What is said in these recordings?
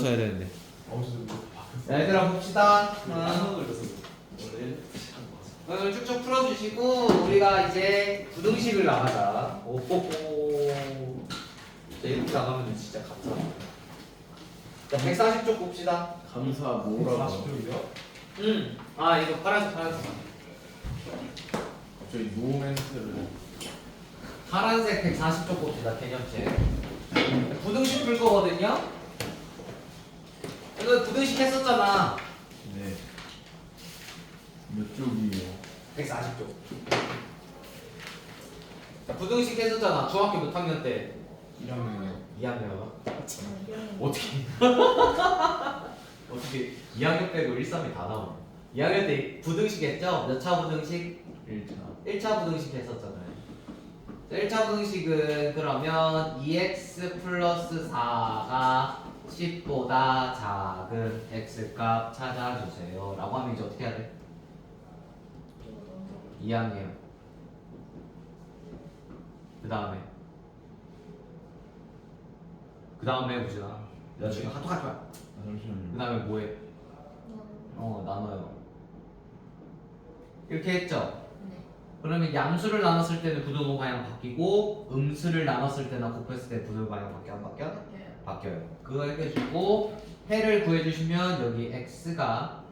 써야 되는데. 자, 얘들아 봅시다. 오늘 쭉쭉 풀어주시고 우리가 이제 부등식을 나가자. 오뽀뽀. 자, 이렇게 나가면 진짜 감사. 자, 140쪽 봅시다. 감사 뭐라고? 아 이거 파란색. 갑자기 노멘트를. 파란색 140쪽 봅시다. 개념책. 부등식 풀 거거든요. 이거 부등식 했었잖아. 네. 몇 쪽이요? 140쪽. 자, 부등식 했었잖아. 중학교 몇 학년 때? 1학년. 2학년. 어떻게? 어떻게 2학년 빼고 1, 3이 다 나오네. 2학년 때 부등식 했죠? 몇 차 부등식? 1차. 1차 부등식 했었잖아요. 자, 1차 부등식은 그러면 2x 플러스 4가 10보다 작은 x값 찾아주세요 라고 하면 이제 어떻게 해야 돼? 2항이에요. 그 다음에 우진아 나 지금 카톡 할 거야. 잠시만요. 그 다음에 뭐해? 나눠요. 이렇게 했죠? 그러면 양수를 나눴을 때는 부등호 방향 바뀌고 음수를 나눴을 때나 곱했을 때 부등호 방향 바뀌어 안 바뀌어? 바뀌어요. 그거 해주시고 해를 구해주시면 여기 x가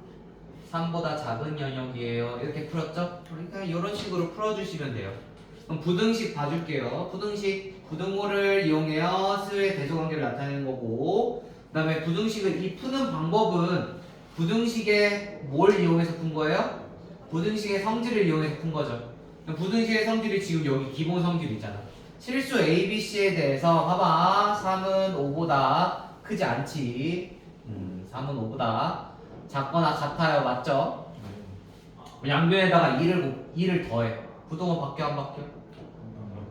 3보다 작은 영역이에요. 이렇게 풀었죠? 그러니까 이런 식으로 풀어주시면 돼요. 그럼 부등식 봐줄게요. 부등식 부등호를 이용해서 수의 대조관계를 나타내는 거고, 그 다음에 부등식을 이 푸는 방법은 부등식의 뭘 이용해서 푼 거예요? 부등식의 성질을 이용해서 푼 거죠. 부등식의 성질이 지금 여기 기본 성질 있잖아. 실수 A, B, C에 대해서 봐봐. 3은 5보다 크지 않지. 3은 5보다 작거나 같아요. 맞죠? 양변에다가 2를 더해. 부등호 바뀌어 안 바뀌어?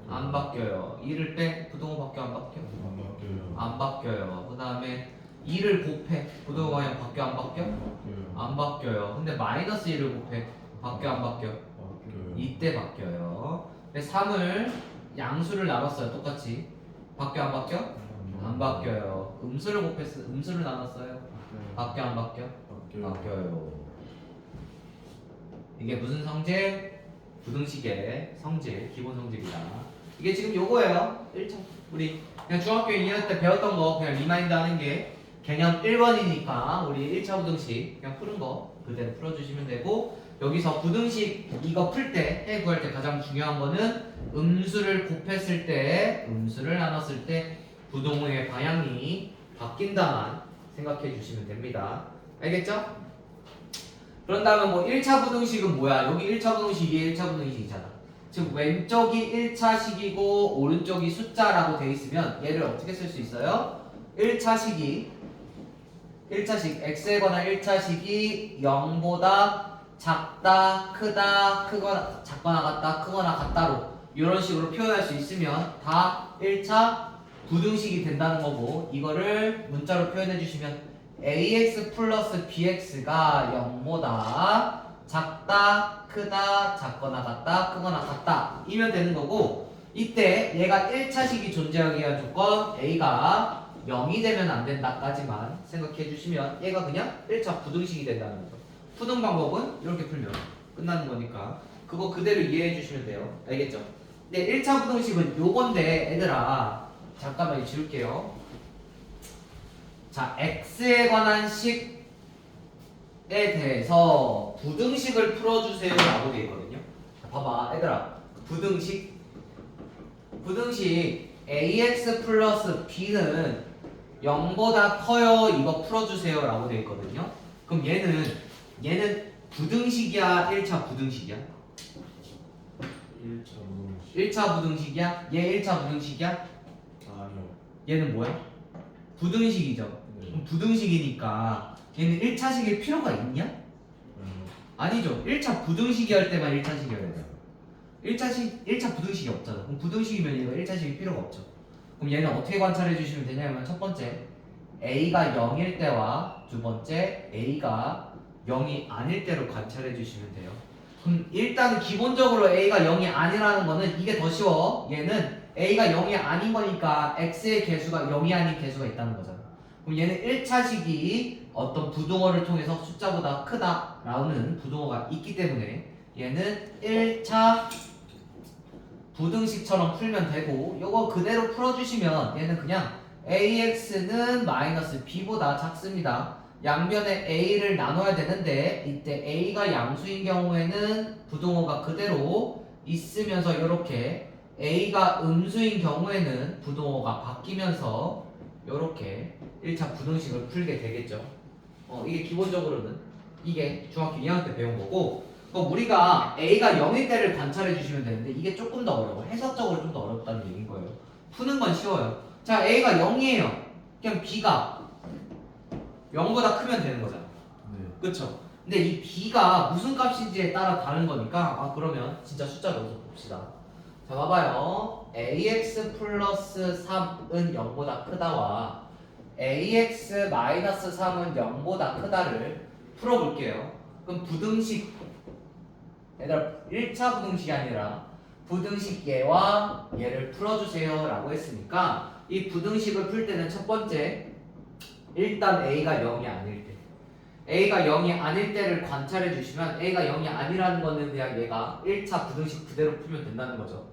안 바뀌어요. 2를 빼. 부등호 바뀌어 안 바뀌어? 안 바뀌어요. 안 바뀌어요. 그 다음에 2를 곱해. 부등호 방향 바뀌어 안 바뀌어? 바뀌어요. 안 바뀌어요. 근데 마이너스 1을 곱해. 바뀌어 안 바뀌어? 바뀌어요. 이때 바뀌어요. 3을 양수를 나눴어요. 똑같이. 바뀌어 안 바뀌어? 안 바뀌어요. 음수를 곱했어. 음수를 나눴어요. 바뀌어 안 바뀌어? 바뀌어요. 바뀌어요. 이게 무슨 성질? 부등식의 성질, 기본 성질이다. 이게 지금 요거예요. 1차. 우리 그냥 중학교 2학년 때 배웠던 거 그냥 리마인드 하는 게 개념 1번이니까 우리 1차 부등식 그냥 푸는 거 그대로 풀어주시면 되고, 여기서 부등식 이거 풀 때, 해 구할 때 가장 중요한 거는 음수를 곱했을 때, 음수를 나눴을 때 부등호의 방향이 바뀐다만 생각해 주시면 됩니다. 알겠죠? 그런 다음에 뭐 1차 부등식은 뭐야? 여기 1차 부등식이 1차 부등식이잖아. 즉 왼쪽이 1차식이고 오른쪽이 숫자라고 돼 있으면 얘를 어떻게 쓸 수 있어요? 1차식 x에 관한 1차식이 0보다 작다, 크다, 크거나 작거나 같다, 크거나 같다로 이런 식으로 표현할 수 있으면 다 1차 부등식이 된다는 거고, 이거를 문자로 표현해 주시면 ax 플러스 bx가 0보다 작다, 크다, 작거나 같다, 크거나 같다 이면 되는 거고, 이때 얘가 1차식이 존재하기 위한 조건 a가 0이 되면 안 된다까지만 생각해 주시면 얘가 그냥 1차 부등식이 된다는 거죠. 푸는 방법은 이렇게 풀면 끝나는 거니까 그거 그대로 이해해 주시면 돼요. 알겠죠? 근데 1차 부등식은 요건데 얘들아 잠깐만 지울게요. 자, x에 관한 식에 대해서 부등식을 풀어주세요 라고 되어 있거든요. 자, 봐봐 얘들아, 부등식 ax 플러스 b는 0보다 커요 이거 풀어주세요 라고 되어 있거든요. 그럼 얘는 부등식이야 1차 부등식이야? 1차 부등식. 1차 부등식이야? 얘 1차 부등식이야? 아니요. 얘는 뭐야? 부등식이죠. 네. 그럼 부등식이니까 얘는 1차식일 필요가 있냐? 아니죠. 1차 부등식이 할 때만 1차식이어야 돼요. 1차 부등식이 없잖아. 그럼 부등식이면 얘가 1차식일 필요가 없죠. 그럼 얘는 어떻게 관찰해 주시면 되냐면, 첫 번째 a가 0일 때와 두 번째 a가 0이 아닐 때로 관찰해 주시면 돼요. 그럼 일단 기본적으로 a가 0이 아니라는 거는 이게 더 쉬워. 얘는 a가 0이 아닌 거니까 x의 개수가 0이 아닌 개수가 있다는 거잖아. 그럼 얘는 1차식이 어떤 부동어를 통해서 숫자보다 크다라는 부동어가 있기 때문에 얘는 1차 부등식처럼 풀면 되고 요거 그대로 풀어주시면 얘는 그냥 AX는 마이너스 B보다 작습니다. 양변에 A를 나눠야 되는데 이때 A가 양수인 경우에는 부동어가 그대로 있으면서 이렇게 A가 음수인 경우에는 부동어가 바뀌면서 이렇게 1차 부등식을 풀게 되겠죠. 이게 기본적으로는 이게 중학교 2학년 때 배운 거고 그럼 우리가 A가 0일 때를 관찰해 주시면 되는데 이게 조금 더 어려워. 해석적으로 좀 더 어렵다는 얘기인 거예요. 푸는 건 쉬워요. 자, A가 0이에요. 그냥 B가 0보다 크면 되는 거잖아. 네. 그쵸? 근데 이 B가 무슨 값인지에 따라 다른 거니까 그러면 진짜 숫자 넣어서 봅시다. 자, 봐봐요. AX 플러스 3은 0보다 크다와 AX 마이너스 3은 0보다 크다를 풀어볼게요. 그럼 부등식 얘들아 1차 부등식이 아니라 부등식 얘와 얘를 풀어주세요 라고 했으니까 이 부등식을 풀 때는 첫 번째 일단 A가 0이 아닐 때 A가 0이 아닐 때를 관찰해 주시면 A가 0이 아니라는 거는 그냥 얘가 1차 부등식 그대로 풀면 된다는 거죠.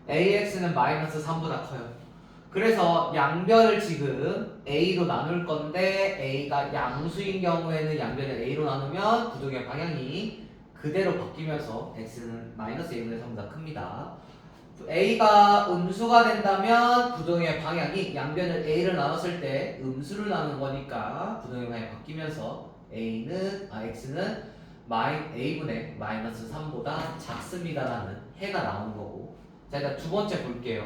AX는 마이너스 3보다 커요. 그래서 양변을 지금 A로 나눌 건데 A가 양수인 경우에는 양변을 A로 나누면 부동의 방향이 그대로 바뀌면서 X는 마이너스 A분의 3보다 큽니다. A가 음수가 된다면 부동의 방향이 양변을 A를 나눴을 때 음수를 나눈 거니까 부동의 방향이 바뀌면서 X는 A분의 마이너스 3보다 작습니다라는 해가 나오는 거고. 자, 일단 두 번째 볼게요.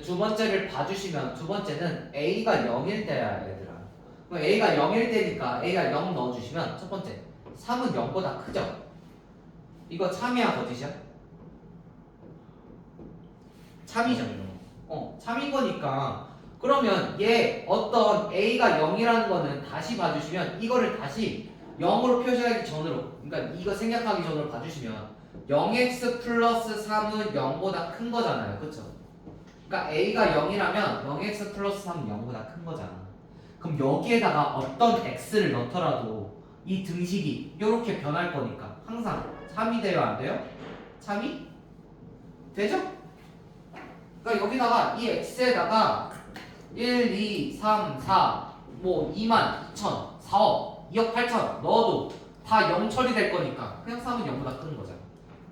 두 번째를 봐주시면 두 번째는 A가 0일 때야 얘들아. 그럼 A가 0일 때니까 A가 0 넣어주시면 첫 번째 3은 0보다 크죠? 이거 참이야 거짓이야? 참이죠. 참인 거니까 그러면 얘 어떤 A가 0이라는 거는 다시 봐주시면 이거를 다시 0으로 표시하기 전으로 그러니까 이거 생략하기 전으로 봐주시면 0x 플러스 3은 0보다 큰 거잖아요. 그쵸? 그러니까 A가 0이라면 0x 플러스 3은 0보다 큰 거잖아. 그럼 여기에다가 어떤 x를 넣더라도 이 등식이 이렇게 변할 거니까 항상 참이 돼요? 안 돼요? 참이? 되죠? 그러니까 여기다가 이 x에다가 1, 2, 3, 4, 뭐 2만 2천, 4억, 2억 8천 넣어도 다 0 처리될 거니까 그냥 3은 0보다 큰 거잖아.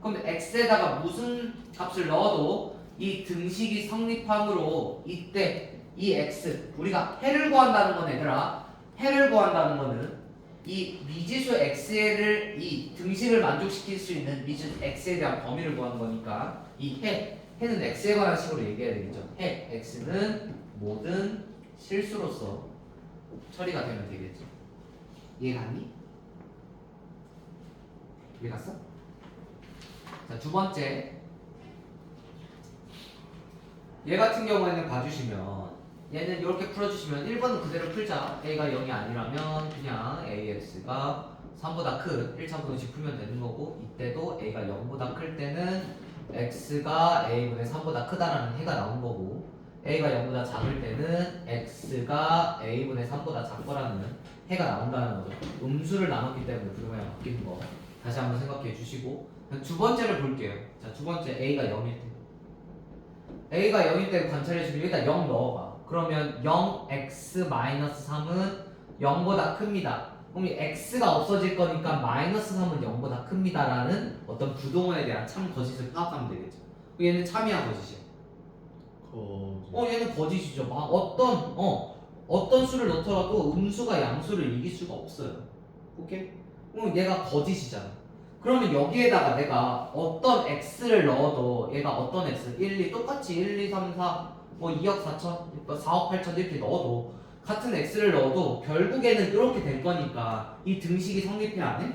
그럼 x에다가 무슨 값을 넣어도 이 등식이 성립함으로 이때 이 x 우리가 해를 구한다는 건 얘들아 해를 구한다는 거는 이 미지수 x를 이 등식을 만족시킬 수 있는 미지수 x에 대한 범위를 구하는 거니까 이 해는 x에 관한 식으로 얘기해야 되겠죠. 해 x는 모든 실수로서 처리가 되면 되겠죠. 이해갔니? 이해갔어? 자, 두 번째 얘 같은 경우에는 봐주시면 얘는 이렇게 풀어주시면 1번은 그대로 풀자. A가 0이 아니라면 그냥 AX가 3보다 큰 1차 부등식 풀면 되는 거고 이때도 A가 0보다 클 때는 X가 A분의 3보다 크다라는 해가 나온 거고 A가 0보다 작을 때는 X가 A분의 3보다 작거라는 해가 나온다는 거죠. 음수를 나눴기 때문에 부동이 바뀌는 거 다시 한번 생각해 주시고 두 번째를 볼게요. 자, 두 번째 A가 0일 때 A가 0일 때 관찰해주면 일단 0 넣어봐. 그러면 0x-3은 0보다 큽니다. 그럼 이 x가 없어질 거니까 마이너스 3은 0보다 큽니다 라는 어떤 부동어에 대한 참 거짓을 파악하면 되겠죠. 얘는 참이야 거짓이야? 얘는 거짓이죠. 어떤 수를 넣더라도 음수가 양수를 이길 수가 없어요. 오케이? 그럼 얘가 거짓이잖아. 그러면 여기에다가 내가 어떤 x를 넣어도 얘가 어떤 x 1, 2 똑같이 1, 2, 3, 4 뭐 2억 4천, 4억 8천 이렇게 넣어도 같은 x를 넣어도 결국에는 이렇게 될 거니까 이 등식이 성립해 안 해?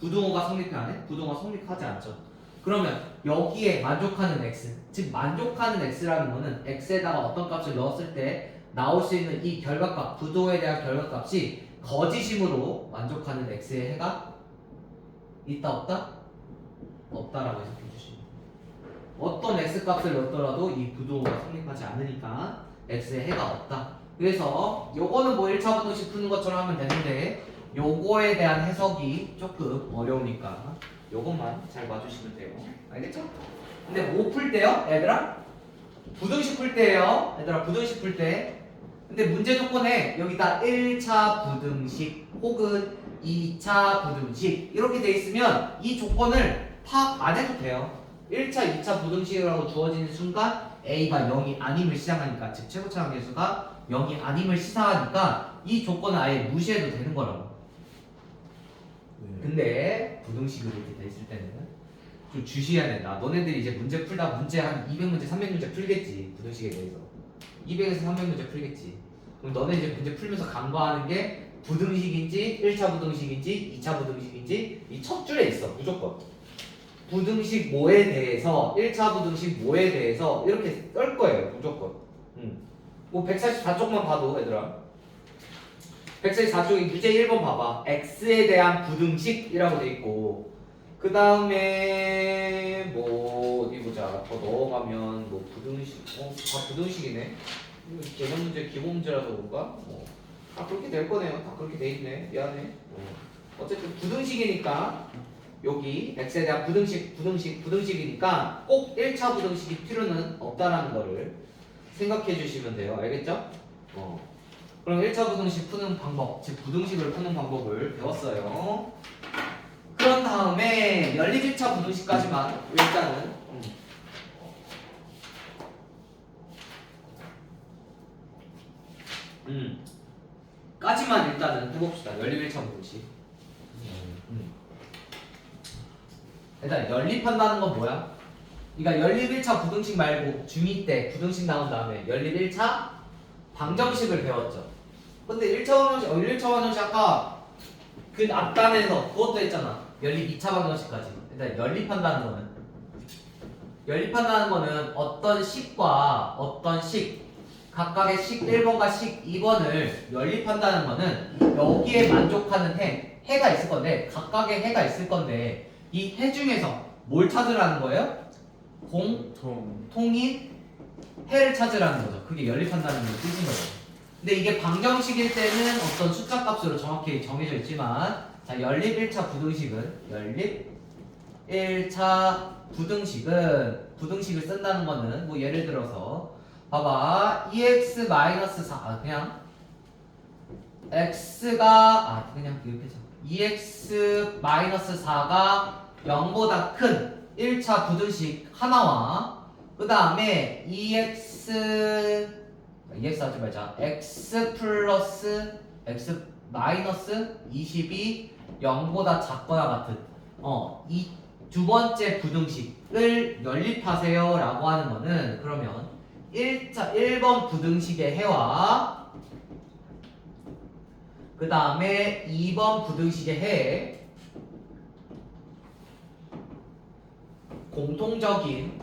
부동어가 성립해 안 해? 부동어가 성립하지 않죠. 그러면 여기에 만족하는 x 즉 만족하는 x라는 거는 x에다가 어떤 값을 넣었을 때 나올 수 있는 이 결과값 부동어에 대한 결과값이 거짓임으로 만족하는 x의 해가 있다 없다? 없다라고 해석해 주시면 어떤 x 값을 넣더라도 이 부동어가 성립하지 않으니까 x의 해가 없다 그래서 요거는 뭐 1차 부등식 푸는 것처럼 하면 되는데 요거에 대한 해석이 조금 어려우니까 요것만 잘 봐주시면 돼요. 알겠죠? 근데 뭐 풀 때요? 얘들아? 부등식 풀 때예요. 얘들아 부등식 풀 때. 근데 문제 조건에 여기다 1차 부등식 혹은 2차 부등식 이렇게 돼 있으면 이 조건을 파악 안 해도 돼요. 1차, 2차 부등식이라고 주어지는 순간 A가 0이 아님을 시작하니까 즉 최고차항 계수가 0이 아님을 시사하니까 이 조건을 아예 무시해도 되는 거라고. 네. 근데 부등식으로 이렇게 돼 있을 때는 좀 주시해야 된다. 너네들이 이제 문제 풀다 문제 한 200문제, 300문제 풀겠지. 부등식에 대해서 200에서 300문제 풀겠지. 그럼 너네 이제 문제 풀면서 간과하는 게 부등식인지 1차 부등식인지 2차 부등식인지 이 첫 줄에 있어. 무조건 부등식 뭐에 대해서 1차 부등식 뭐에 대해서 이렇게 쓸 거예요. 무조건. 뭐 144쪽만 봐도 얘들아 144쪽에 유제 1번 봐봐. x에 대한 부등식이라고 돼 있고 그 다음에 뭐 어디 보자. 더 넣어가면 뭐 부등식 다 부등식이네. 개념 문제 기본 문제라서 그런가? 다 그렇게 될 거네요. 다 그렇게 돼 있네. 미안해. 어쨌든 부등식이니까 여기 x에 대한 부등식이니까 꼭 1차 부등식이 필요는 없다라는 거를 생각해 주시면 돼요. 알겠죠? 그럼 1차 부등식 푸는 방법, 즉 부등식을 푸는 방법을 배웠어요. 그런 다음에 연립 1차 부등식까지만 일단은 까지만 일단은 해봅시다. 연립 1차 부등식. 일단 연립한다는 건 뭐야? 그러니까 연립 1차 부등식 말고 중2 때 부등식 나온 다음에 연립 1차 방정식을 배웠죠. 근데 1차 방정식, 1차 방정식 아까 그 앞단에서 그것도 했잖아. 연립 2차 방정식까지. 일단 연립한다는 거는 어떤 식과 어떤 식 각각의 식 1번과 식 2번을 연립한다는 거는 여기에 만족하는 해가 있을 건데 각각의 해가 있을 건데 이 해 중에서 뭘 찾으라는 거예요? 공통인 해를 찾으라는 거죠. 그게 연립한다는 걸 뜻인 거예요. 근데 이게 방정식일 때는 어떤 숫자 값으로 정확히 정해져 있지만 자 연립 1차 부등식을 쓴다는 거는 뭐 예를 들어서 봐봐 2x-4 그냥 x가 그냥 이렇게 해서 2x-4가 0보다 큰 1차 부등식 하나와 그 다음에 2x 하지 말자 x 플러스 x 마이너스 20이 0보다 작거나 같은 이 두 번째 부등식을 연립하세요 라고 하는 거는 그러면 1번 부등식의 해와 그 다음에 2번 부등식의 해 공통적인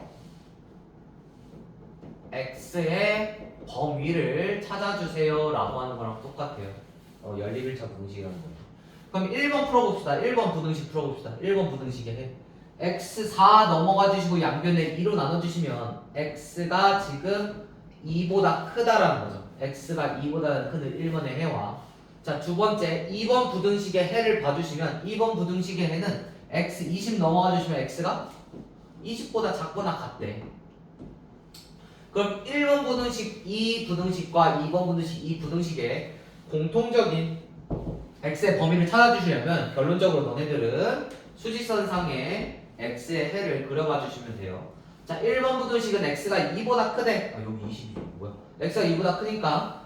x의 범위를 찾아주세요 라고 하는 거랑 똑같아요. 연립 1차 부등식이라는 거예요. 그럼 1번 풀어봅시다. 1번 부등식 풀어봅시다. 1번 부등식의 해 x4 넘어가 주시고 양변에 2로 나눠주시면 x가 지금 2보다 크다라는 거죠. x가 2보다 큰 1번의 해와 자 두번째 2번 부등식의 해를 봐주시면 2번 부등식의 해는 x 20 넘어가 주시면 x가 20보다 작거나 같대. 그럼 1번 부등식 이 부등식과 2번 부등식 이 부등식의 공통적인 x의 범위를 찾아주시려면 결론적으로 너네들은 수직선상에 x의 해를 그려봐 주시면 돼요. 자 1번 부등식은 x가 2보다 크대. 여기 20이 뭐야? x가 2보다 크니까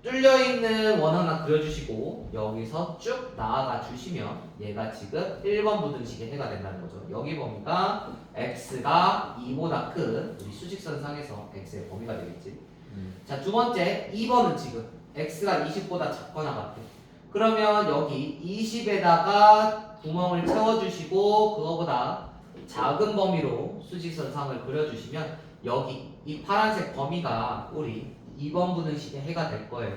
뚫려있는 원 하나 그려주시고 여기서 쭉 나아가 주시면 얘가 지금 1번 부등식의 해가 된다는 거죠. 여기 범위가 x가 2보다 큰 우리 수직선상에서 x의 범위가 되겠지. 자 두번째 2번은 지금 x가 20보다 작거나 같아. 그러면 여기 20에다가 구멍을 채워주시고 그거보다 작은 범위로 수직선상을 그려주시면 여기 이 파란색 범위가 우리 2번 부등식의 해가 될 거예요.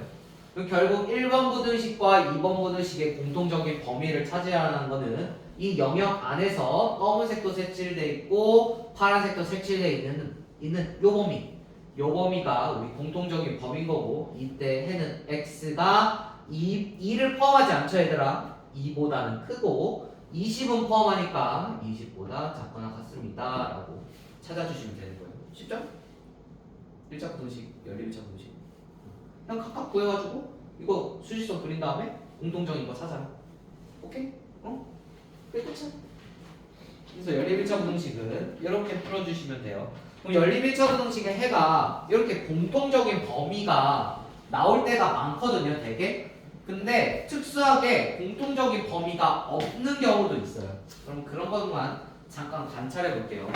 그럼 결국 1번 부등식과 2번 부등식의 공통적인 범위를 찾아야 하는 거는 이 영역 안에서 검은색도 색칠돼 있고 파란색도 색칠돼 있는 요 범위 요 범위가 우리 공통적인 범위인 거고 이때 해는 x가 2를 포함하지 않죠 얘들아. 2보다는 크고 20은 포함하니까 20보다 작거나 같습니다 라고 찾아주시면 되는 거예요. 쉽죠? 1차 부등식, 연립 1차 부등식 그냥 각각 구해가지고 이거 수직선 그린 다음에 공통적인 거 찾아라. 오케이? 그게 끝이야. 그래서 연립 1차 부등식은 이렇게 풀어주시면 돼요. 그럼 연립 1차 부등식의 해가 이렇게 공통적인 범위가 나올 때가 많거든요 되게. 근데 특수하게 공통적인 범위가 없는 경우도 있어요. 그럼 그런 것만 잠깐 관찰해 볼게요.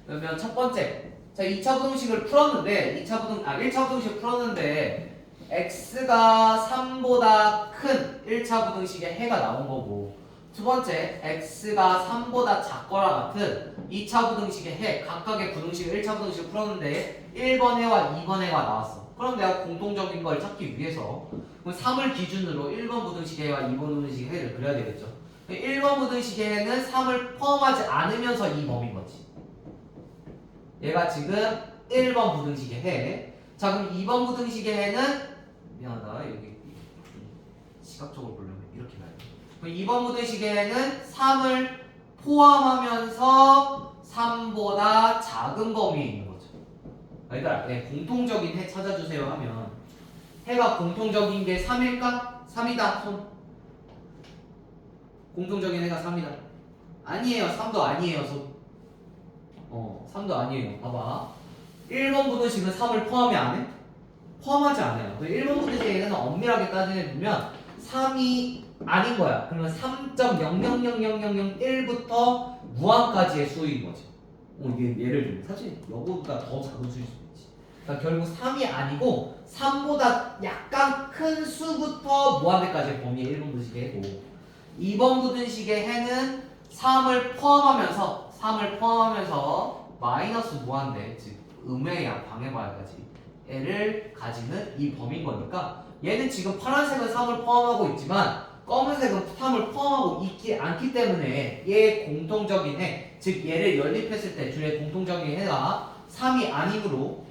그러면 첫 번째, 자 2차 부등식을 풀었는데 1차 부등식 풀었는데 x가 3보다 큰 1차 부등식의 해가 나온 거고 두 번째 x가 3보다 작거나 같은 2차 부등식의 해 각각의 부등식을 1차 부등식을 풀었는데 1번 해와 2번 해가 나왔어. 그럼 내가 공통적인 걸 찾기 위해서 3을 기준으로 1번 부등식의 해와 2번 부등식의 해를 그려야 되겠죠. 1번 부등식의 해는 3을 포함하지 않으면서 이 범위인 거지. 얘가 지금 1번 부등식의 해. 자 그럼 2번 부등식의 해는 미안하다 여기 시각적으로 보려면 이렇게 봐야 돼. 그럼 2번 부등식의 해는 3을 포함하면서 3보다 작은 범위에 있는 거죠. 그러니까 공통적인 해 찾아주세요 하면 해가 공통적인 게 3일까? 3이다 손. 공통적인 해가 3이다. 아니에요. 3도 아니에요 손. 3도 아니에요. 봐봐. 1번 부등식은 3을 포함이 안 해? 포함하지 않아요. 1번 부등식에는 엄밀하게 따지면 3이 아닌 거야. 그러면 3.000001부터 무한까지의 수인 거지. 이게 예를 들면 사실 이거보다 더 작은 수일 수도 있지. 그러니까 결국 3이 아니고 3보다 약간 큰 수부터 무한대까지의 범위의 1번 부등식의 해고 2번 부등식의 해는 3을 포함하면서 마이너스 무한대 즉 음의 양 방해바야까지 애를 가지는 이 범위인 거니까 얘는 지금 파란색은 3을 포함하고 있지만 검은색은 3을 포함하고 있지 않기 때문에 얘의 공통적인 해, 즉 얘를 연립했을 때 둘의 공통적인 해가 3이 아니므로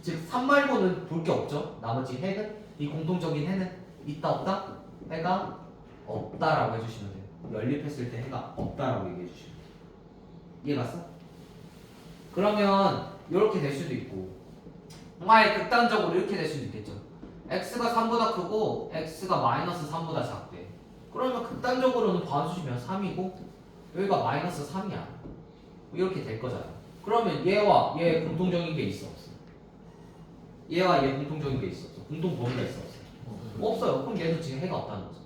즉 3 말고는 볼 게 없죠. 나머지 해는 이 공통적인 해는 있다 없다? 해가 없다라고 해주시면 돼요. 연립했을 때 해가 없다라고 얘기해 주시면 돼요. 이해 갔어? 그러면 이렇게 될 수도 있고 정말 극단적으로 이렇게 될 수도 있겠죠. x가 3보다 크고 x가 마이너스 3보다 작대. 그러면 극단적으로는 봐주시면 3이고 여기가 마이너스 3이야. 이렇게 될 거잖아. 그러면 얘와 얘 공통적인 게 있어 없어? 얘와 얘 공통적인 게 있어 없어? 공통 범위가 있어 없어? 없어요. 그럼 얘도 지금 해가 없다는 거죠.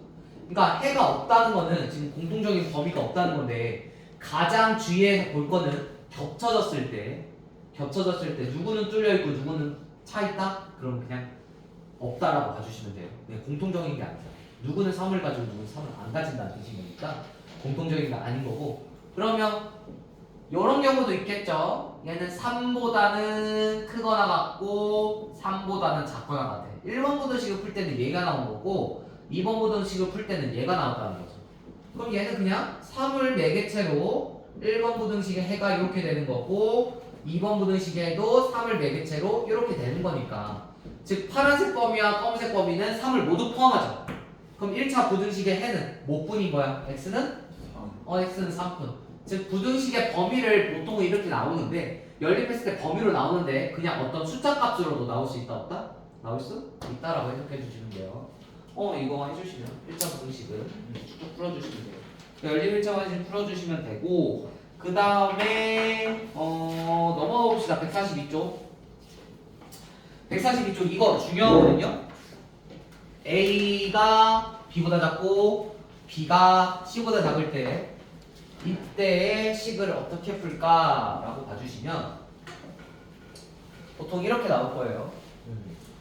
그러니까 해가 없다는 거는 지금 공통적인 범위가 없다는 건데 가장 주의해서 볼 거는 겹쳐졌을 때 누구는 뚫려 있고 누구는 차 있다? 그럼 그냥 없다라고 봐주시면 돼요. 공통적인 게 아니죠. 누구는 3을 가지고 누구는 3을 안 가진다는 뜻인 거니까 공통적인 게 아닌 거고. 그러면 이런 경우도 있겠죠. 얘는 3보다는 크거나 같고 3보다는 작거나 같아. 1번 부등식을 풀 때는 얘가 나온 거고 2번 부등식을 풀 때는 얘가 나왔다는 거죠. 그럼 얘는 그냥 3을 매개체로 1번 부등식의 해가 이렇게 되는 거고 2번 부등식의 해도 3을 매개체로 이렇게 되는 거니까 즉 파란색 범위와 검은색 범위는 3을 모두 포함하죠. 그럼 1차 부등식의 해는 몇 분인 거야? x는? x는 3분. 즉 부등식의 범위를 보통 이렇게 나오는데 연립했을 때 범위로 나오는데 그냥 어떤 숫자 값으로도 나올 수 있다 없다? 나올 수 있다라고 해석해 주시면 돼요. 이거 해주시면 1차 부등식은 쭉쭉 풀어주시면 돼요. 연립 1차 부등식 풀어주시면 되고 그 다음에 넘어가 봅시다. 142쪽 142쪽 이거 중요하거든요. A가 B보다 작고 B가 C보다 작을 때 이때의 식을 어떻게 풀까라고 봐주시면 보통 이렇게 나올 거예요.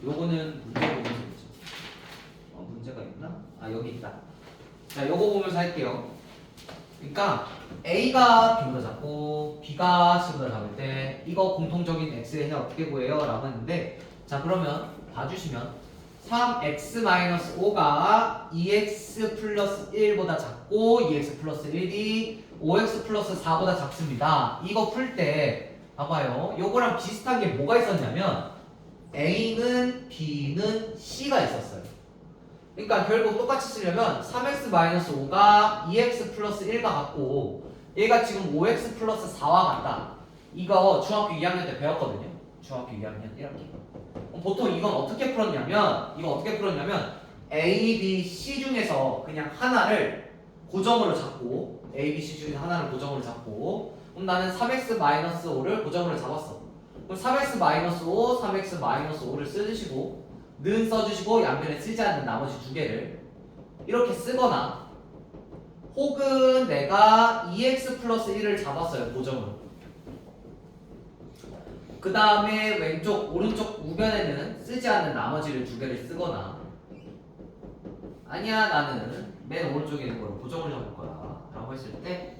요거는 문제 보면서 보죠. 문제가 있나? 여기 있다. 자, 요거 보면서 할게요. 그러니까 A가 B보다 작고 B가 C보다 작을 때 이거 공통적인 X의 해 어떻게 구해요? 라고 했는데 자 그러면 봐주시면 3x-5가 2x 플러스 1보다 작고 2x 플러스 1이 5x 플러스 4보다 작습니다. 이거 풀 때 봐봐요. 요거랑 비슷한 게 뭐가 있었냐면 A는 B는 C가 있었어요. 그러니까 결국 똑같이 쓰려면 3x-5가 2x 플러스 1과 같고 얘가 지금 5x 플러스 4와 같다. 이거 중학교 2학년 때 배웠거든요. 중학교 2학년 1학기. 보통 이건 어떻게 풀었냐면 A, B, C 중에서 그냥 하나를 고정으로 잡고 A, B, C 중에서 하나를 고정으로 잡고 그럼 나는 3x-5를 고정으로 잡았어. 그럼 3x-5, 3x-5를 쓰시고 는 써주시고 양변에 쓰지 않는 나머지 두 개를 이렇게 쓰거나 혹은 내가 2x 플러스 1을 잡았어요. 고정으로. 그 다음에 왼쪽 오른쪽 우변에는 쓰지 않는 나머지를 두 개를 쓰거나 아니야 나는 맨 오른쪽에 있는 거를 고정을 잡을 거야 라고 했을 때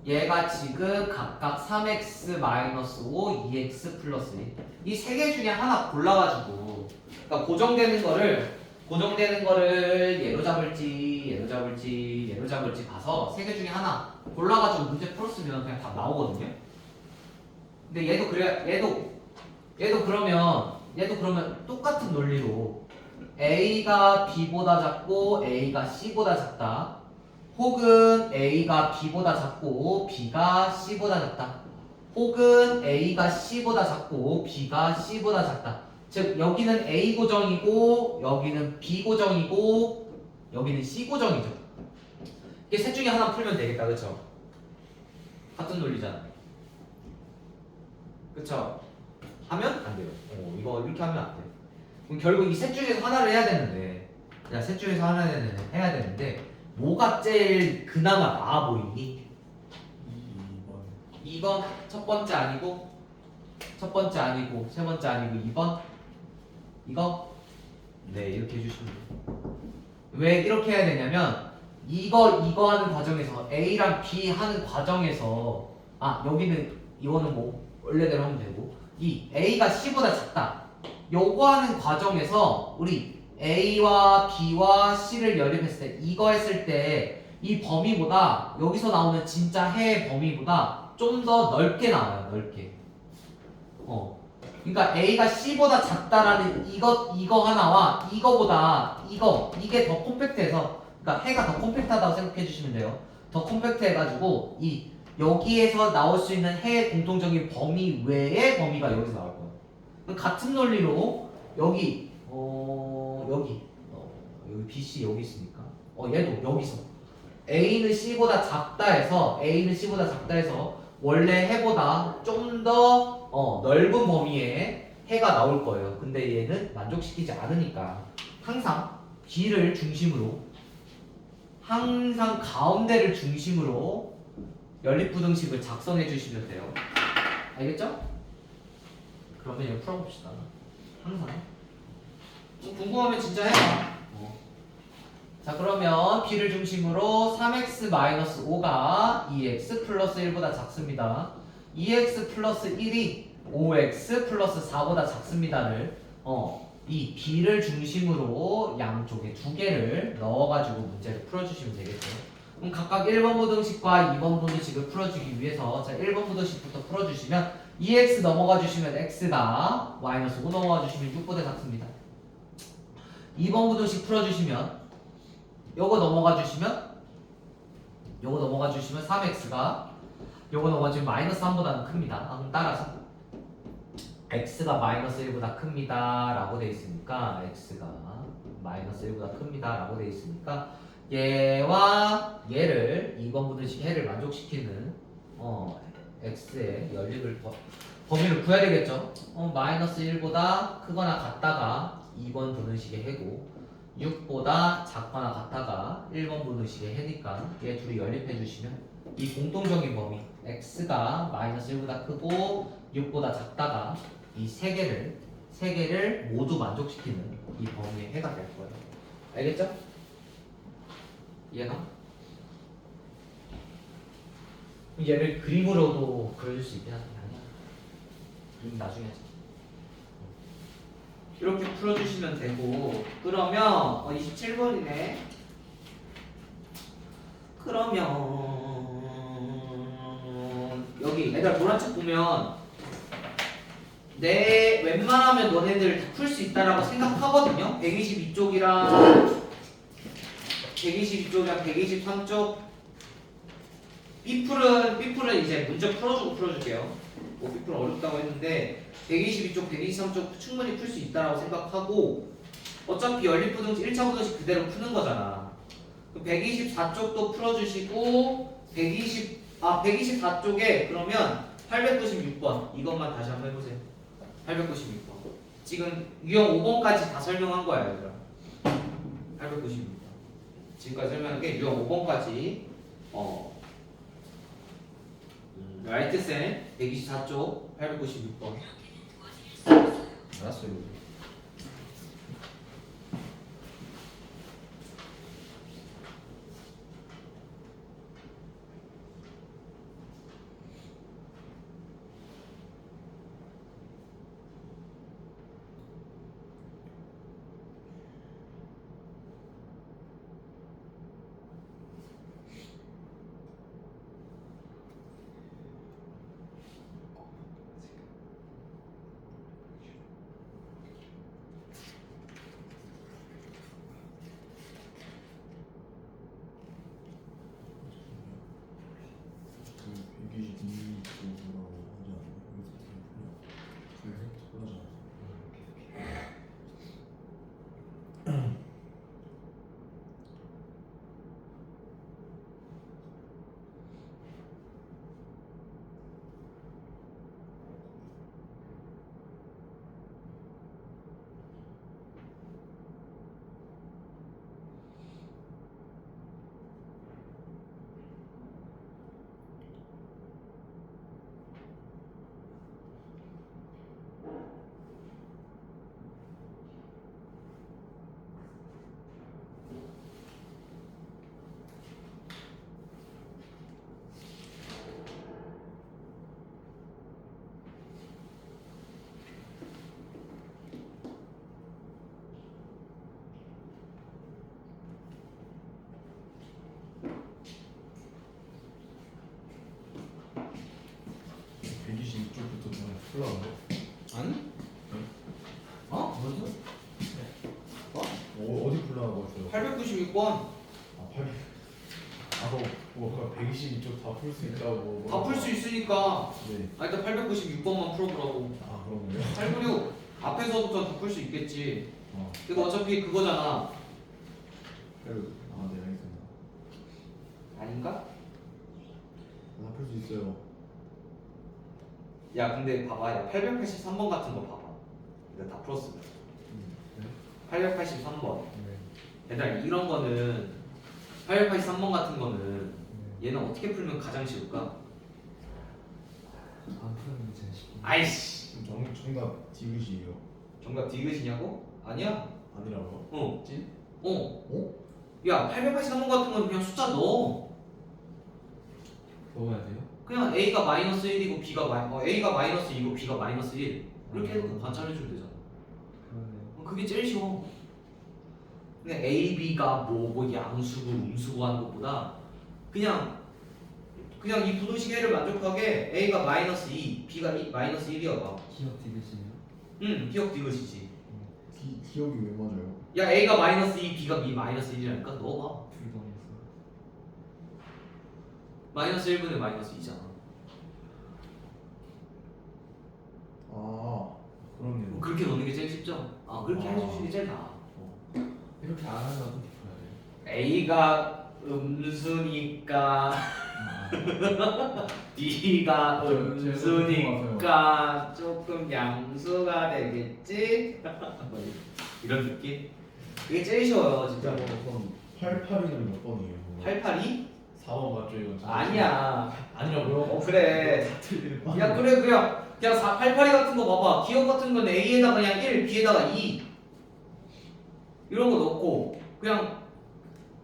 얘가 지금 각각 3x-5, 2x 플러스 1 이 세 개 중에 하나 골라가지고 그러니까 고정되는 거를 얘로 잡을지 봐서 세 개 중에 하나 골라가지고 문제 풀었으면 그냥 다 나오거든요. 근데 얘도 그러면 똑같은 논리로 A가 B보다 작고 A가 C보다 작다. 혹은 A가 B보다 작고 B가 C보다 작다. 혹은 A가 C보다 작고 B가 C보다 작다. 즉 여기는 A 고정이고 여기는 B 고정이고 여기는 C 고정이죠. 이게 셋 중에 하나 풀면 되겠다. 그쵸? 같은 논리잖아. 그쵸? 하면 안 돼요. 이거 이렇게 하면 안 돼. 그럼 결국 이 셋 중에서 하나를 해야 되는데 셋 중에서 하나를 해야 되는데 뭐가 제일 그나마 나아 보이니? 2번 첫 번째 아니고 세 번째 아니고 2번 이거 네 이렇게 해주시면 돼요. 왜 이렇게 해야 되냐면 이거 하는 과정에서 A랑 B 하는 과정에서 여기는 이거는 뭐 원래대로 하면 되고 이 A가 C보다 작다 요거 하는 과정에서 우리 A와 B와 C를 연립했을 때 이거 했을 때 이 범위보다 여기서 나오는 진짜 해의 범위보다 좀 더 넓게 나와요. 넓게. 그러니까 A가 C보다 작다라는 이거 하나와 이거보다 이게 더 콤팩트해서 그러니까 해가 더 콤팩트하다고 생각해 주시면 돼요. 더 콤팩트 해가지고 이 여기에서 나올 수 있는 해의 공통적인 범위 외의 범위가 여기서 나올 거예요. 같은 논리로 여기 BC 여기 있으니까 얘도 여기서 A는 C보다 작다 해서 원래 해보다 좀 더 넓은 범위의 해가 나올 거예요. 근데 얘는 만족시키지 않으니까 항상 B를 중심으로 항상 가운데를 중심으로 연립부등식을 작성해 주시면 돼요. 알겠죠? 그러면 이거 풀어봅시다. 항상 궁금하면 진짜 해봐. 자 그러면 B를 중심으로 3x-5가 2x 플러스 1보다 작습니다. 2x 플러스 1이 5x 플러스 4보다 작습니다를 이 B를 중심으로 양쪽에 두 개를 넣어가지고 문제를 풀어주시면 되겠죠. 그럼 각각 1번 부등식과 2번 부등식을 풀어주기 위해서 자 1번 부등식부터 풀어주시면 2x 넘어가 주시면 x가 마이너스 5 넘어가 주시면 6보다 작습니다. 2번 부등식 풀어주시면 요거 넘어가 주시면 3x가 요거 넘어가주면 마이너스 3보다는 큽니다. 따라서 x가 마이너스 1보다 큽니다 라고 돼 있으니까 x가 마이너스 1보다 큽니다 라고 돼 있으니까 얘와 얘를 2번 부등식 해를 만족시키는 x의 연립을 범위를 구해야 되겠죠. 마이너스 1보다 크거나 같다가 2번 부등식의 해고 6보다 작거나 같다가 1번 부등식의 해니까 얘 둘이 연립해 주시면 이 공통적인 범위 x가 마이너스 1보다 크고 6보다 작다가 이 세 개를 모두 만족시키는 이 범위의 해가 될 거예요. 알겠죠? 이해가? 얘를 그림으로도 그려줄 수 있긴 한데 아니야. 그림 나중에 하자. 이렇게 풀어주시면 되고 그러면 27번이네. 그러면 여기 얘들아 노란책 보면 내 웬만하면 너네들 다 풀 수 있다라고 생각하거든요. 122쪽이랑 123쪽 B풀은 이제 문제 풀어줄게요. 뭐 B풀은 어렵다고 했는데 122쪽, 123쪽 충분히 풀 수 있다라고 생각하고 어차피 연립부등식 1차 부등식 그대로 푸는 거잖아. 124쪽도 풀어주시고 124쪽에 그러면 896번 이것만 다시 한번 해보세요. 896번 지금 유형 5번까지 다 설명한 거야 얘들아. 896번 지금까지 설명한 게 유형 5번까지 라이트센 124쪽 896번 알았어요. 풀라고? 아니? 어? 뭔 소리? 어디 풀라고 했어요? 896번 아 800. 뭐 122쪽 다 풀 수 있다고. 다 풀 수 있으니까 네. 일단 896번만 풀어보라고. 아 그러네요. 896 앞에서부터 다 풀 수 있겠지. 어. 이거 어차피 그거잖아. 네 알겠습니다. 아닌가? 다 풀 수 있어요. 야 근데 봐봐, 야 883번 같은 거 봐봐. 내가 다 풀었어. 네. 883번. 네. 얘들아 이런 거는 883번 같은 거는 얘는 어떻게 풀면 가장 쉬울까? 안 푸는 게 제일 쉽고. 아이씨. 정답 디귿이에요. 정답 디귿이냐고? 아니야. 아니라고? 어. 찐? 어. 야 883번 같은 건 그냥 숫자 넣어. 넣어야 돼요? 그냥 A가 마이너스 1이고 A가 마이너스 2고 B가 마이너스 1 이렇게 해서 관찰해주면 되잖아. 그러네요. 그게 제일 쉬워. 근데 A, B가 뭐 양수고 음수고 하는 것보다 그냥 이 부등식 해를 만족하게 A가 마이너스 2, B가 마이너스 1이어봐. 기억 디귿이네요. 기억 디귿이지. 기억이 왜 맞아요? 야 A가 마이너스 2, B가 마이너스 1이라니까 넣어봐. 둘 더해서. 마이너스 1분의 마이너스 2잖아. 아 그렇네요. 그렇게 넣는 게 제일 쉽죠? 그렇게 해주시는 게 제일 나아. 이렇게 안 하면 어떻게 풀어야 돼요? A가 음수니까 아, B가 제가 음수니까 조금 양수가 되겠지? 뭐 이런 느낌? 이게 제일 쉬워요 진짜. 그럼 88이는 몇 번이에요? 882? 4번 맞죠 이건? 아니야. 아니라고요? 그래. 야 그래 그냥 88이 같은 거 봐봐. 기억 같은 건 A에다가 그냥 1, B에다가 2 이런 거 넣고 그냥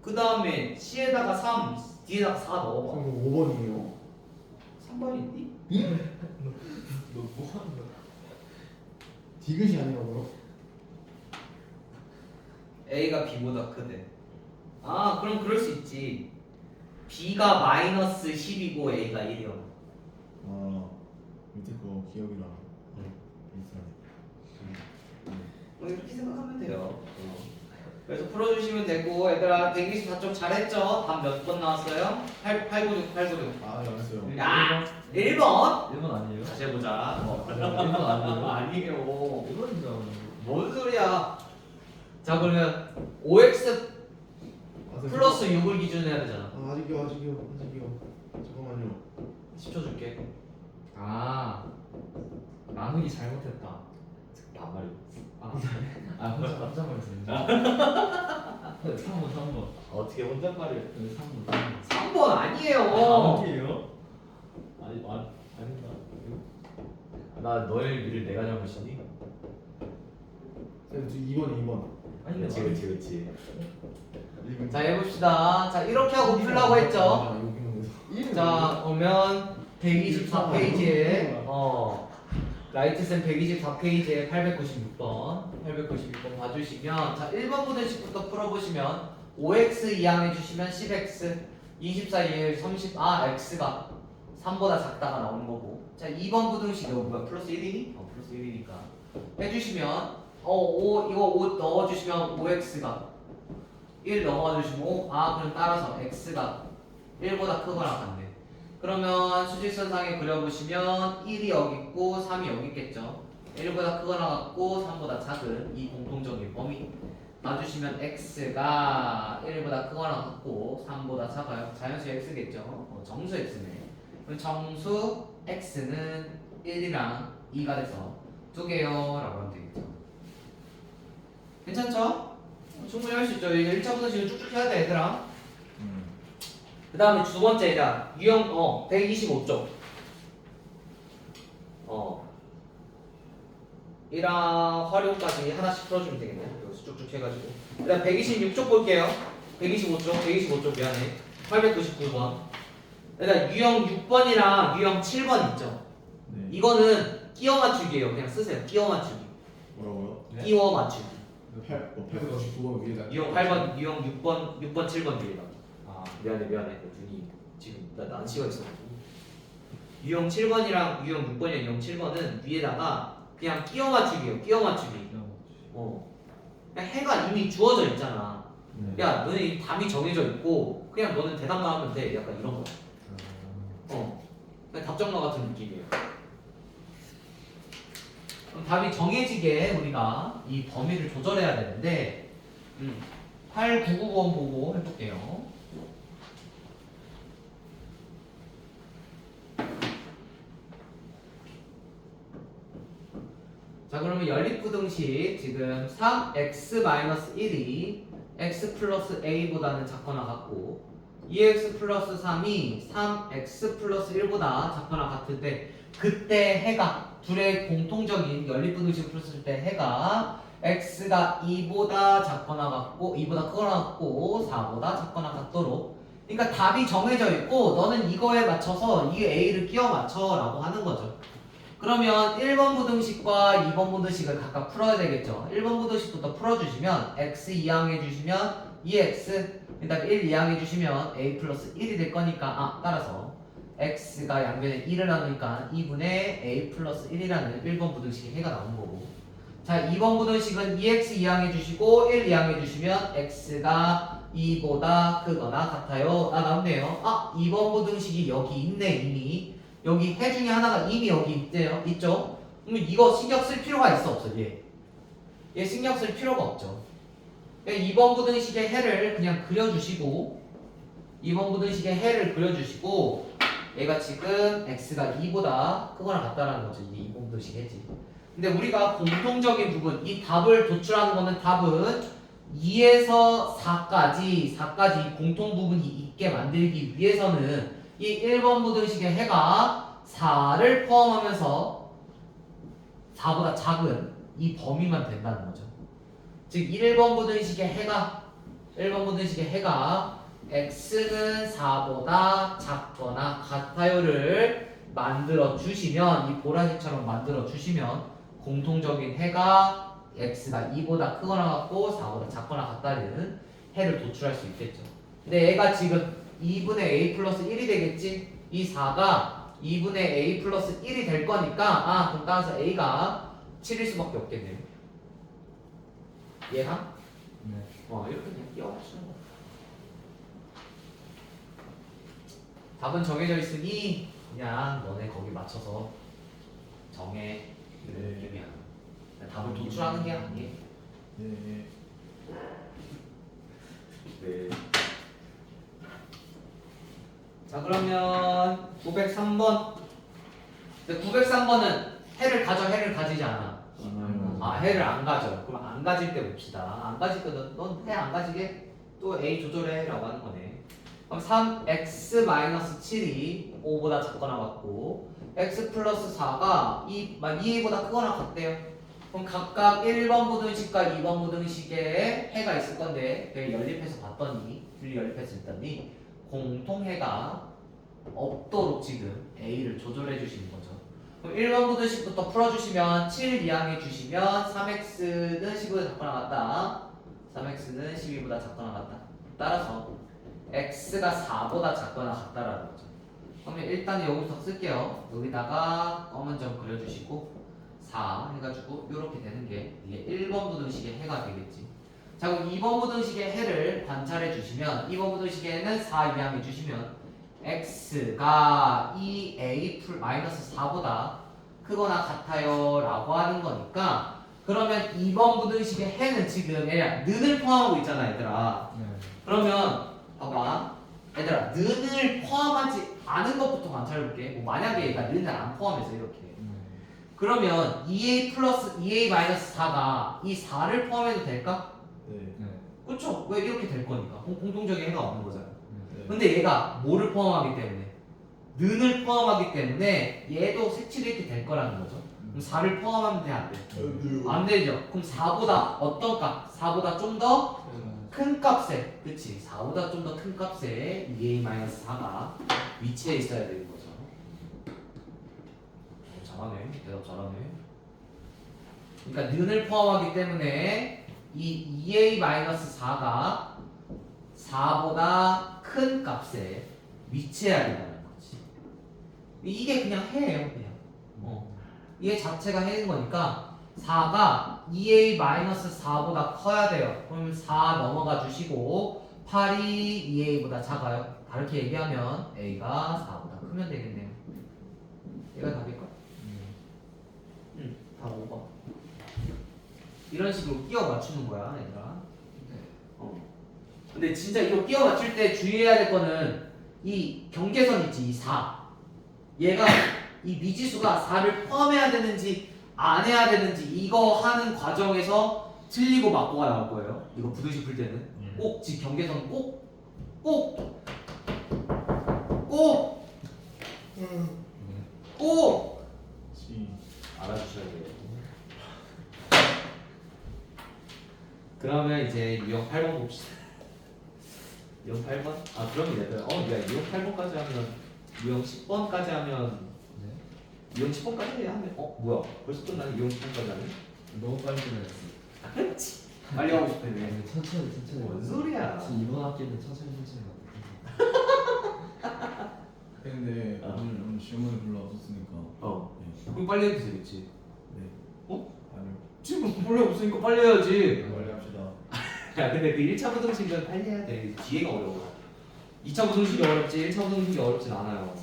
그 다음에 C에다가 3, D에다가 4 넣어봐. 그럼 5번이에요. 3번인데? 너 뭐 하는 거야? 디귿이 아니라고요? A가 B보다 크대. 그럼 그럴 수 있지. B가 마이너스 10이고 A가 1이요. 아 밑에 거 기억이랑 비슷하네. 이렇게 생각하면 돼요. 그래서 풀어주시면 되고 얘들아 124쪽 잘했죠? 답 몇 번 나왔어요? 896. 아 잘했어요. 야 1번 1번 아니에요? 다시 해보자. 1번 아니에요? 아니에요. 1번인 줄 알았는데. 뭔 소리야? 자 그러면 5x 플러스 6을 기준으로 해야 되잖아. 아 아직이요. 잠깐만요. 10초 줄게. 아 나누기 잘못했다. 반말이. 혼자 말했어요. 3번. 어떻게 혼잣말을? 3번. 3번 아니에요. 아니에요? 아닌가? 나 너의 일을 내가 잘못이니? 쌤 2번. 아니 그렇지. 자 해봅시다. 자 이렇게 하고 풀라고 했죠. 자 보면 124페이지에 라이트쌤 124페이지에 896번 봐주시면 자 1번 부등식부터 풀어보시면 5x 이항 해주시면 10x 24 2에 30 x가 3보다 작다가 나오는 거고 자 2번 부등식 이거 뭐야 플러스 1이니? 플러스 1이니까 해주시면 5 이거 5 넣어주시면 5x가 1 넘어가주시고 그럼 따라서 x가 1보다 크거나 같네. 그러면 수직선상에 그려보시면 1이 여기 있고 3이 여기 있겠죠. 1보다 크거나 같고 3보다 작은 이 공통적인 범위 놔주시면 x가 1보다 크거나 같고 3보다 작아요. 자연수 x겠죠. 정수 x네. 그럼 정수 x는 1이랑 2가 돼서 2개요 라고 하면 되겠죠. 괜찮죠? 충분히 할 수 있죠. 1차부터 지금 쭉쭉 해야 돼 얘들아. 그 다음에 두 번째가 유형 125쪽 1화 활용까지 하나씩 풀어주면 되겠네. 여기서 쭉쭉 해가지고 그 다음 126쪽 볼게요. 125쪽 미안해 899번 일단 유형 6번이랑 유형 7번 있죠. 네. 이거는 끼워 맞추기예요. 그냥 쓰세요. 끼워 맞추기. 뭐라고요? 끼워 맞추기. 899번 위에다. 유형 8번, 유형 6번, 7번 위에다. 미안해. 눈이 지금 난 시간 있어가지고. 유형 7번이랑 유형 6번이랑 유형 7번은 위에다가 그냥 끼워 맞추기예요. 끼워 맞추기. 그냥 해가 이미 주어져 있잖아. 네. 야, 너네 이 답이 정해져 있고 그냥 너는 대답만 하면 돼. 약간 이런 거. 그냥 답정너 같은 느낌이에요. 그럼 답이 정해지게 우리가 이 범위를 조절해야 되는데 899번 보고 해볼게요. 자 그러면 연립부등식 지금 3x-1이 x 플러스 a보다는 작거나 같고 2x 플러스 3이 3x 플러스 1보다 작거나 같을 때 그때 해가 둘의 공통적인 연립부등식을 풀었을 때 해가 x가 2보다 작거나 같고 2보다 크거나 같고 4보다 작거나 같도록 그러니까 답이 정해져 있고 너는 이거에 맞춰서 이 a를 끼워 맞춰 라고 하는 거죠. 그러면 1번 부등식과 2번 부등식을 각각 풀어야 되겠죠. 1번 부등식부터 풀어주시면 x 이항 해주시면 2x 그다음에 1 이항 해주시면 a 플러스 1이 될 거니까 따라서 x가 양변에 1을 나누니까 2분의 a 플러스 1이라는 1번 부등식의 해가 나온 거고 자 2번 부등식은 2x 이항 해주시고 1 이항 해주시면 x가 2보다 크거나 같아요. 나왔네요. 2번 부등식이 여기 있네 이미. 여기 해 중에 하나가 이미 여기 있죠? 그러면 이거 신경 쓸 필요가 있어 없어 얘 신경 쓸 필요가 없죠. 2번 부등식의 해를 그냥 그려주시고 2번 부등식의 해를 그려주시고 얘가 지금 x가 2보다 크거나 같다라는 거죠. 이게 2번 부등식 해지. 근데 우리가 공통적인 부분 이 답을 도출하는 거는 답은 2에서 4까지 공통 부분이 있게 만들기 위해서는 이 1번 부등식의 해가 4를 포함하면서 4보다 작은 이 범위만 된다는 거죠. 즉 1번 부등식의 해가 x는 4보다 작거나 같아요를 만들어 주시면 이 보라색처럼 만들어 주시면 공통적인 해가 x가 2보다 크거나 같고 4보다 작거나 같다는 해를 도출할 수 있겠죠. 근데 얘가 지금 2분의 a 플러스 1이 되겠지? 이 4가 2분의 a 플러스 1이 될 거니까 그럼 따라서 a가 7일 수밖에 없겠네요. 이해가? 네. 이렇게 그냥 끼워맞추는 거. 답은 정해져 있으니 그냥 너네 거기 맞춰서 정해. 이런 네. 느낌이야. 답을 도출하는 게 아니에요. 네. 네. 자 그러면 903번. 903번은 해를 가져 해를 가지지 않아. 해를 안 가져. 그럼 안 가질 때 봅시다. 안 가질 때 넌 해 안 가지게 또 a 조절해라고 하는 거네. 그럼 3x-7이 5보다 작거나 같고 x 플러스 4가 2a보다 크거나 같대요. 그럼 각각 1번 부등식과 2번 부등식에 해가 있을 건데 연립해서 봤더니 둘이 연립해서 봤더니 공통해가 없도록 지금 a를 조절해 주시는 거죠. 그럼 1번 부등식부터 풀어주시면 7 이항해 주시면 3x는 10보다 작거나 같다. 3x는 12보다 작거나 같다. 따라서 x가 4보다 작거나 같다라는 거죠. 그러면 일단 여기부터 쓸게요. 여기다가 검은 점 그려주시고 4 해가지고 이렇게 되는 게 이게 1번 부등식의 해가 되겠지. 자 그럼 2번 부등식의 해를 관찰해 주시면 2번 부등식에는 4 이항해 주시면 x가 2a 마이너스 4보다 크거나 같아요 라고 하는 거니까 그러면 2번 부등식의 해는 지금 얘야 는을 포함하고 있잖아 얘들아. 네. 그러면 봐봐 얘들아 는을 포함하지 않은 것부터 관찰해볼게. 뭐 만약에 얘가 는을 안 포함해서 이렇게 그러면 2a 플러스 2a 마이너스 4가 이 4를 포함해도 될까? 네. 네. 그렇죠. 왜 이렇게 될 거니까 공통적인 해가 없는 거잖아. 네. 근데 얘가 뭐를 포함하기 때문에 는을 포함하기 때문에 얘도 색칠이 이렇게 될 거라는 거죠. 그럼 4를 포함하면 돼 안 돼? 안 되죠. 그럼 4보다 어떤 값? 4보다 좀 더 큰 값에 그치 4보다 좀 더 큰 값에 2a-4가 위치해 있어야 되는 거죠. 잘하네. 대답 잘하네. 그러니까 는을 포함하기 때문에 이 2a-4가 4보다 큰 값에 위치해야 된다는 거지. 이게 그냥 해예요, 그냥. 얘 자체가 해인 거니까 4가 2a-4보다 커야 돼요. 그럼 4 넘어가 주시고 8이 2a보다 작아요. 다르게 얘기하면 a가 4보다 크면 되겠네요. 얘가 답일까? 응, 다 5번. 이런 식으로 끼워 맞추는 거야, 얘들아. 근데 진짜 이거 끼워 맞출 때 주의해야 될 거는 이 경계선 있지, 이 4. 얘가 이 미지수가 4를 포함해야 되는지 안 해야 되는지 이거 하는 과정에서 틀리고 맞고가 나올 거예요. 이거 부등식 풀 때는 꼭 지 경계선 꼭 알아주셔야 돼요. 그러면 이제 유형 8번 봅시다. 유형 8번? 그럼 얘들아 야 유형 8번까지 하면 유형 10번까지 하면 유형 10번까지 하면 뭐야 벌써 끝나네. 유형 10번까지 하면 너무 빨리 끝냈어. 그렇지 빨리 하고 싶다며. 천천히. 뭔 소리야. 이번 학기는 천천히 가. 근데 오늘 질문이 별로 없었으니까. 그럼 빨리 해도 되겠지. 네. 아니요. 지금 원래 없으니까 빨리 해야지. 빨리 합시다. 야 근데 그 1차 부등식은 빨리 해야 돼. 뒤에가 어려워. 2차 부등식이 어렵지 1차 부등식이 어렵진 않아요.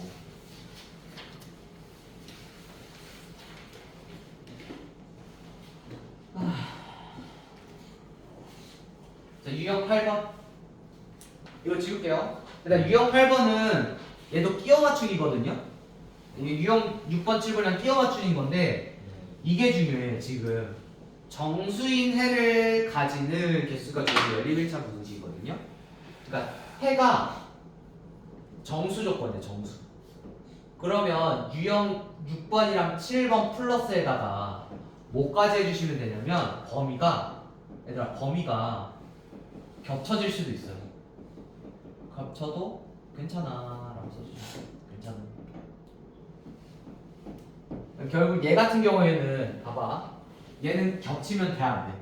자 유형 8번 이거 지울게요. 일단 유형 8번은 얘도 끼워 맞추기거든요. 이게 유형 6번 7번이랑 끼워 맞추는 건데 이게 중요해요. 지금 정수인 해를 가지는 개수가 지금 연립 1차 부등식이거든요. 그러니까 해가 정수 조건이에요. 정수. 그러면 유형 6번이랑 7번 플러스에다가 뭐까지 해주시면 되냐면 범위가 겹쳐질 수도 있어요. 겹쳐도 괜찮아 라고 써주세요. 괜찮아. 결국 얘 같은 경우에는 봐봐 얘는 겹치면 돼 안 돼?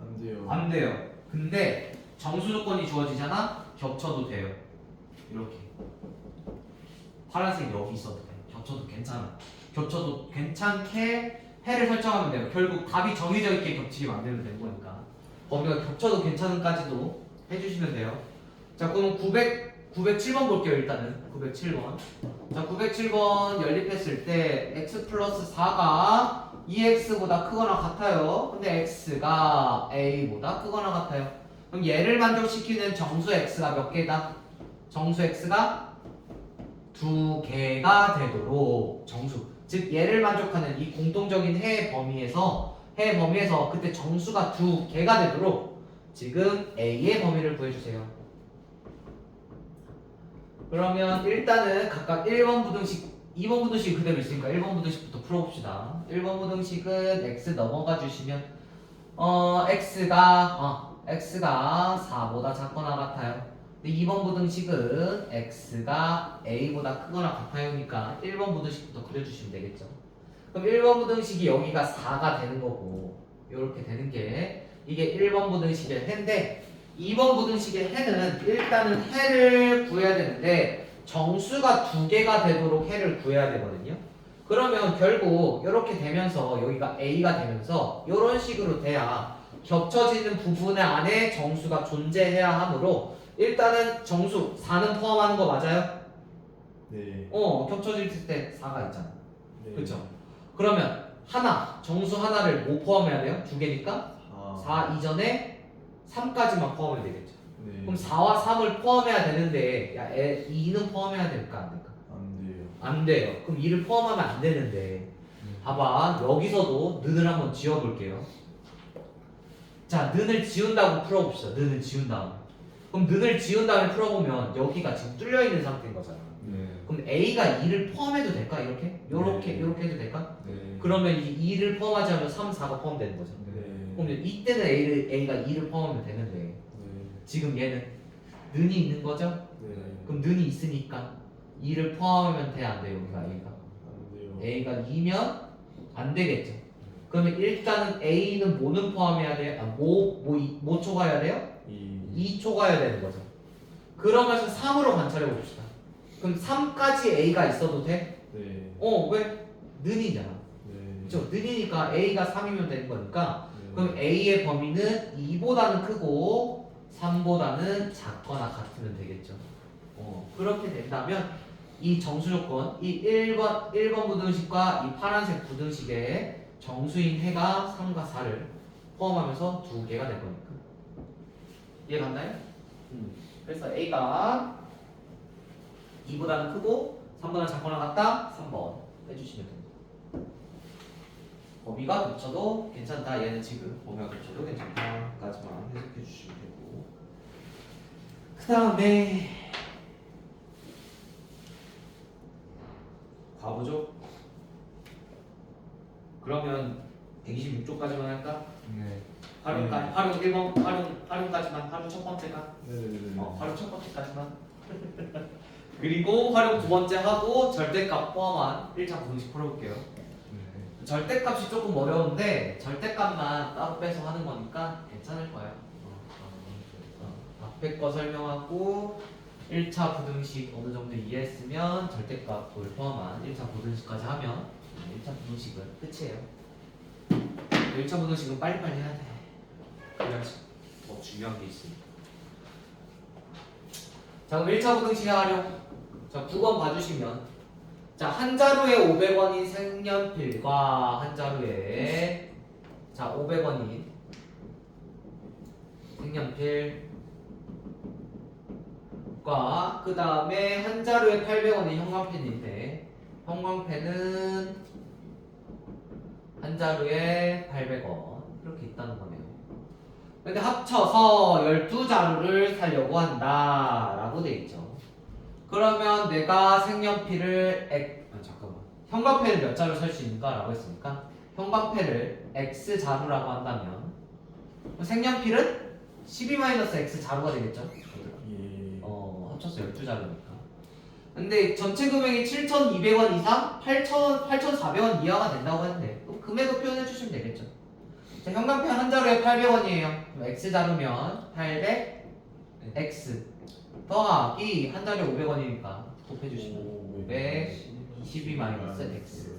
안 돼요. 안 돼요. 근데 정수 조건이 주어지잖아? 겹쳐도 돼요. 이렇게 파란색 여기 있어도 돼. 겹쳐도 괜찮아. 겹쳐도 괜찮게 해를 설정하면 돼요. 결국 답이 정해져 있게 겹치게 만들면 되는 거니까. 범위가 겹쳐도 괜찮은까지도 해주시면 돼요. 자, 그럼 907번 볼게요. 일단은 907번. 자, 907번 연립했을 때 x 플러스 4가 2x보다 크거나 같아요. 근데 x가 a보다 크거나 같아요. 그럼 얘를 만족시키는 정수 x가 몇 개다? 정수 x가 2개가 되도록 정수, 즉 얘를 만족하는 이 공통적인 해의 범위에서 그때 정수가 2개가 되도록 지금 a의 범위를 구해주세요. 그러면 일단은 각각 1번 부등식, 2번 부등식 그대로 있으니까 1번 부등식부터 풀어봅시다. 1번 부등식은 x 넘어가 주시면 x가 4보다 작거나 같아요. 근데 2번 부등식은 x가 a보다 크거나 같아요니까 1번 부등식부터 그려주시면 되겠죠. 그럼 1번 부등식이 여기가 4가 되는 거고 이렇게 되는 게 이게 1번 부등식의 해인데 2번 부등식의 해는 일단은 해를 구해야 되는데 정수가 2개가 되도록 해를 구해야 되거든요. 그러면 결국 이렇게 되면서 여기가 a가 되면서 이런 식으로 돼야 겹쳐지는 부분 안에 정수가 존재해야 하므로 일단은 정수 4는 포함하는 거 맞아요? 네. 겹쳐질 때 4가 있잖아. 네. 그렇죠? 그러면 정수 하나를 뭐 포함해야 돼요? 2개니까 4 이전에 3까지만 포함하면 되겠죠. 네. 그럼 4와 3을 포함해야 되는데 2는 포함해야 될까 안 될까? 안 돼요. 안 돼요. 그럼 2를 포함하면 안 되는데 봐봐, 여기서도 는을 한번 지워볼게요. 자, 는을 지운다고 풀어봅시다. 는을 지운 다음. 그럼 는을 지운 다음에 풀어보면 여기가 지금 뚫려있는 상태인 거잖아. 네. 그럼 a가 2를 포함해도 될까? 이렇게? 요렇게 네. 요렇게 해도 될까? 네. 그러면 이 2를 포함하지 않으면 3, 4가 포함되는 거죠. 네. 그럼 이때는 A가 2를 포함하면 되는데 네. 지금 얘는 는이 있는 거죠? 네. 그럼 는이 있으니까 2를 포함하면 돼, 안 돼? 여기가 안 돼요. A가 2면 안 되겠죠. 그러면 일단은 A는 뭐는 포함해야 돼요? 뭐 초과해야 돼요? 2 초과해야 되는 거죠. 그러면서 3으로 관찰해 봅시다. 그럼 3까지 A가 있어도 돼? 네. 왜? 는이잖아. 네. 그렇죠? 는이니까 A가 3이면 되는 거니까 네. 그럼 A의 범위는 2보다는 크고 3보다는 작거나 같으면 되겠죠. 그렇게 된다면 이 정수 조건, 이 1번 부등식과 이 파란색 부등식의 정수인 해가 3과 4를 포함하면서 2개가 될 거니까. 이해 갔나요? 그래서 A가 2보다는 크고 3보다는 작거나 같다? 3번 해주시면 됩니다. 범위가 겹쳐도 괜찮다. 얘는 지금 범위가 겹쳐도 괜찮다까지만 해석해 주시면 되고, 그 다음에 과부족. 그러면 126쪽까지만 할까? 네. 활용까지, 활용 1번, 활용까지만, 활용 첫 번째가, 네네네. 활용 첫 번째까지만. 그리고 활용 두 번째 하고 절대값 포함한 1차 부등식 풀어볼게요. 네. 절대값이 조금 어려운데 절대값만 따로 빼서 하는 거니까 괜찮을 거예요. 앞에 거 설명하고 1차 부등식 어느 정도 이해했으면 절대값을 포함한 1차 부등식까지 하면 1차 부등식은 끝이에요. 1차 부등식은 빨리빨리 해야 돼. 그래야지 더 중요한 게 있으니까. 자, 그럼 1차 부등식 활용. 자, 9번 봐주시면, 자, 한 자루에 500원인 색연필과 한 자루에 500원인 색연필과 그 다음에 한 자루에 800원인 형광펜인데 형광펜은 한 자루에 800원 이렇게 있다는 거네요. 근데 합쳐서 12자루를 사려고 한다 라고 돼 있죠. 그러면 내가 색연필을 형광펜을 몇 자루 살 수 있는가 라고 했으니까 형광펜을 X자루라고 한다면 색연필은 12-X 자루가 되겠죠. 예. 합쳐서 12자루니까. 근데 전체 금액이 7,200원 이상 8,400원 이하가 된다고 했는데 또 금액을 표현해 주시면 되겠죠. 자, 형광펜 한 자루에 800원이에요. X자루면 800X 더하기 한 자루에 500원이니까 곱해주시면 500 12 마이너스 x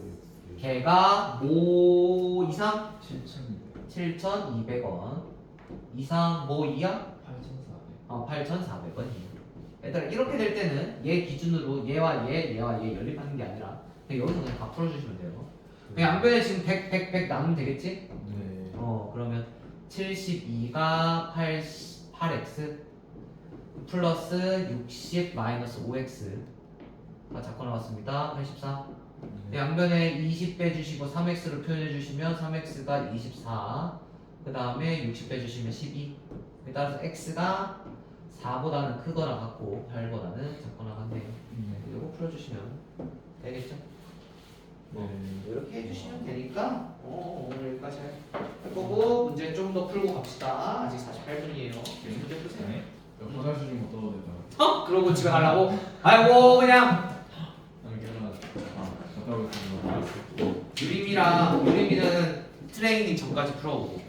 걔가 뭐 이상? 7,200원 이상 뭐 이하? 8,400. 8,400원이에요. 얘들아 이렇게 될 때는 얘 기준으로 얘와 얘 연립하는 게 아니라 그냥 여기서 그냥 다 풀어주시면 돼요. 그냥 양변에 지금 100 나누면 되겠지? 네. 그러면 72가 8x 플러스 60 마이너스 5x가 자꾸 나왔습니다. 84. 양변에 20 빼주시고 3x로 표현해 주시면 3x가 24. 그 다음에 60 빼주시면 12. 따라서 x가 4보다는 크거나 같고 8보다는 작거나 같네요. 이거 풀어주시면 되겠죠? 이렇게 해주시면 되니까 오늘 여기까지 할 거고 문제 좀 더 풀고 갑시다. 아직 48분이에요. 문제 푸세요. 화장실 좀 갔다 와도 될까요? 그러고 집에 가려고? 아이고 그냥 아니 걔가 갔다 오겠습니다. 유림이는 트레이닝 전까지 풀어보고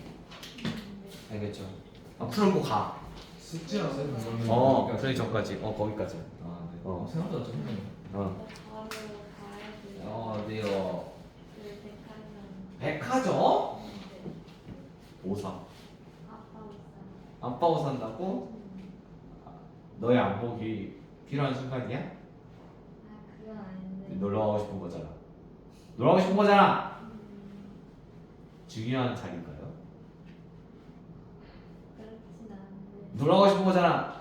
알겠죠? 풀고 가. 숙제나 쌤 트레이닝 전까지 거기까지. 아 네. 어. 생각보다 짧네요. 바로 가야 돼요. 어디요? 그 백화점. 백화점? 뭐 사? 아빠 옷 안빠고 산다고? 너의 안복이 필요한 순간이야? 그건 아닌데. 놀러 가고 싶은 거잖아. 놀러 가고 싶은 거잖아. 중요한 자리인가요? 그렇진 않은데. 놀러 가고 싶은 거잖아.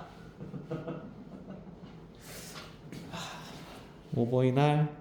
오버이날